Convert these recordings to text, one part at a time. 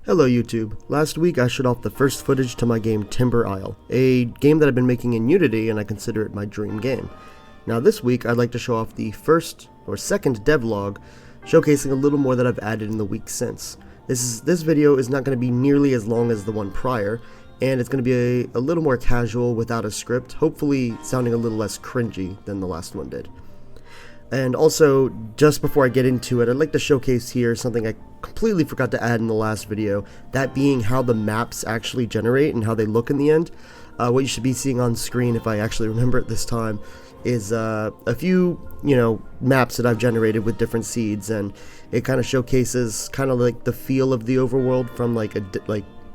Hello YouTube. Last week I showed off the first footage to my game Timber Isle, a game that I've been making in Unity and I consider it my dream game. Now this week I'd like to show off the first or second devlog, showcasing a little more that I've added in the week since. This video is not going to be nearly as long as the one prior, and it's going to be a little more casual without a script, hopefully sounding a little less cringy than the last one did. And also, just before I get into it, I'd like to showcase here something I completely forgot to add in the last video, that being how the maps actually generate and how they look in the end. What you should be seeing on screen, if I actually remember it this time, is a few, maps that I've generated with different seeds, and it kind of showcases kind of like the feel of the overworld from like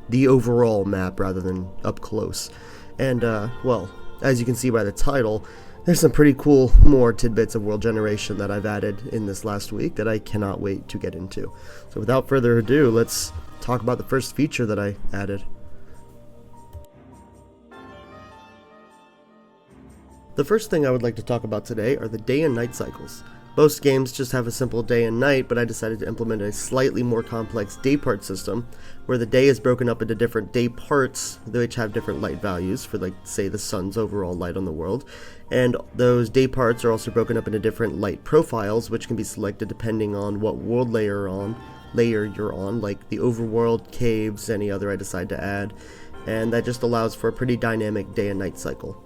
the overall map rather than up close. And well, as you can see by the title, there's some pretty cool more tidbits of world generation that I've added in this last week that I cannot wait to get into. So without further ado, let's talk about the first feature that I added. The first thing I would like to talk about today are the day and night cycles. Most games just have a simple day and night, but I decided to implement a slightly more complex day part system, where the day is broken up into different day parts, which have different light values for, like, say, the sun's overall light on the world, and those day parts are also broken up into different light profiles, which can be selected depending on what world layer you're on, like the overworld, caves, any other I decide to add, and that just allows for a pretty dynamic day and night cycle.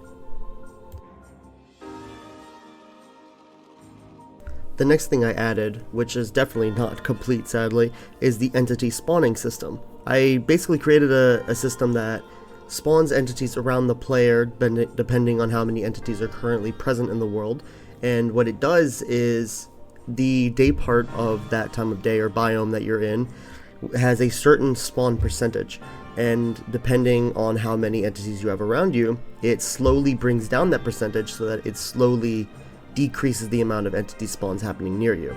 The next thing I added, which is definitely not complete sadly, is the entity spawning system. I basically created a system that spawns entities around the player depending on how many entities are currently present in the world, and what it does is the day part of that time of day or biome that you're in has a certain spawn percentage, and depending on how many entities you have around you, it slowly brings down that percentage so that it slowly decreases the amount of entity spawns happening near you.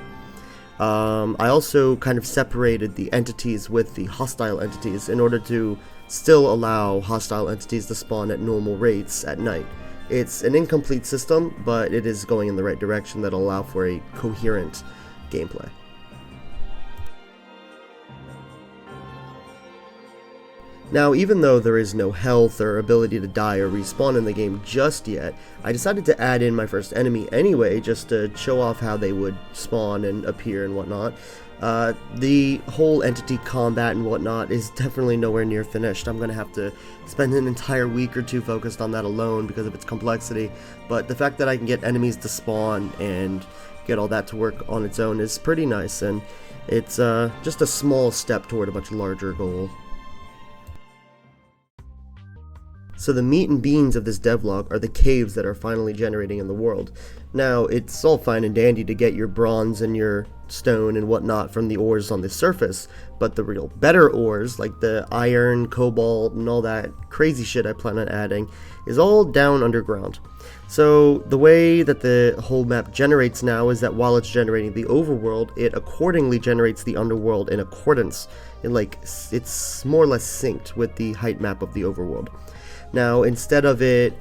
I also kind of separated the entities with the hostile entities in order to still allow hostile entities to spawn at normal rates at night. It's an incomplete system, but it is going in the right direction that'll allow for a coherent gameplay. Now, even though there is no health or ability to die or respawn in the game just yet, I decided to add in my first enemy anyway, just to show off how they would spawn and appear and whatnot. The whole entity combat and whatnot is definitely nowhere near finished. I'm going to have to spend an entire week or two focused on that alone because of its complexity, but the fact that I can get enemies to spawn and get all that to work on its own is pretty nice, and it's just a small step toward a much larger goal. So the meat and beans of this devlog are the caves that are finally generating in the world. Now, it's all fine and dandy to get your bronze and your stone and whatnot from the ores on the surface, but the real better ores, like the iron, cobalt, and all that crazy shit I plan on adding, is all down underground. So the way that the whole map generates now is that while it's generating the overworld, it accordingly generates the underworld in accordance. It's more or less synced with the height map of the overworld. Now, instead of the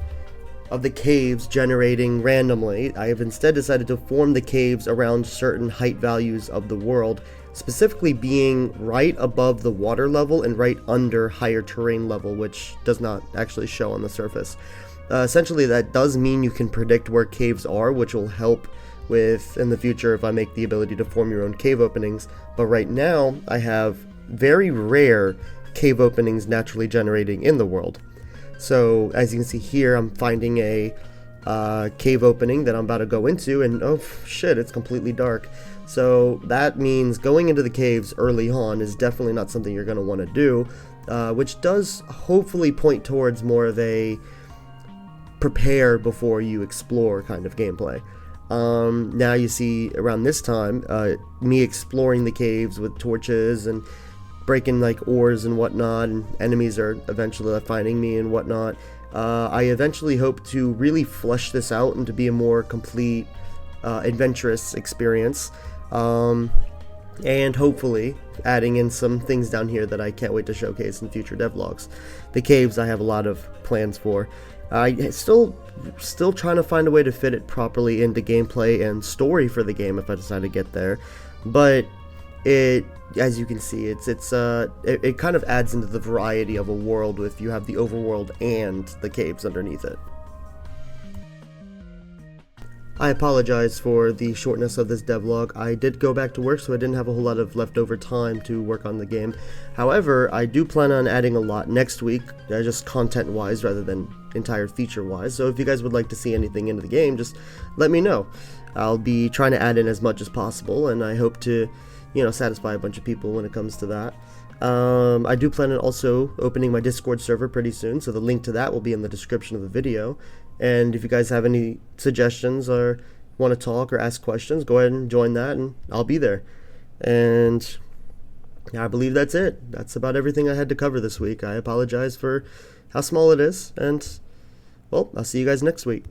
caves generating randomly, I have instead decided to form the caves around certain height values of the world, specifically being right above the water level and right under higher terrain level, which does not actually show on the surface. Essentially, that does mean you can predict where caves are, which will help with in the future if I make the ability to form your own cave openings. But right now, I have very rare cave openings naturally generating in the world. So, as you can see here, I'm finding a cave opening that I'm about to go into, and oh shit, it's completely dark. So that means going into the caves early on is definitely not something you're going to want to do, which does hopefully point towards more of a prepare before you explore kind of gameplay. Now you see around this time, me exploring the caves with torches and breaking like ores and whatnot, and enemies are eventually finding me and whatnot. I eventually hope to really flesh this out and to be a more complete, adventurous experience, and hopefully adding in some things down here that I can't wait to showcase in future devlogs. The caves I have a lot of plans for. I still trying to find a way to fit it properly into gameplay and story for the game if I decide to get there, but it, as you can see, it kind of adds into the variety of a world if you have the overworld and the caves underneath it. I apologize for the shortness of this devlog. I did go back to work, so I didn't have a whole lot of leftover time to work on the game. However, I do plan on adding a lot next week, just content-wise rather than entire feature-wise. So if you guys would like to see anything into the game, just let me know. I'll be trying to add in as much as possible, and I hope to, satisfy a bunch of people when it comes to that. I do plan on also opening my Discord server pretty soon, so the link to that will be in the description of the video. And if you guys have any suggestions or want to talk or ask questions, go ahead and join that, and I'll be there. And I believe that's it. That's about everything I had to cover this week. I apologize for how small it is, and, well, I'll see you guys next week.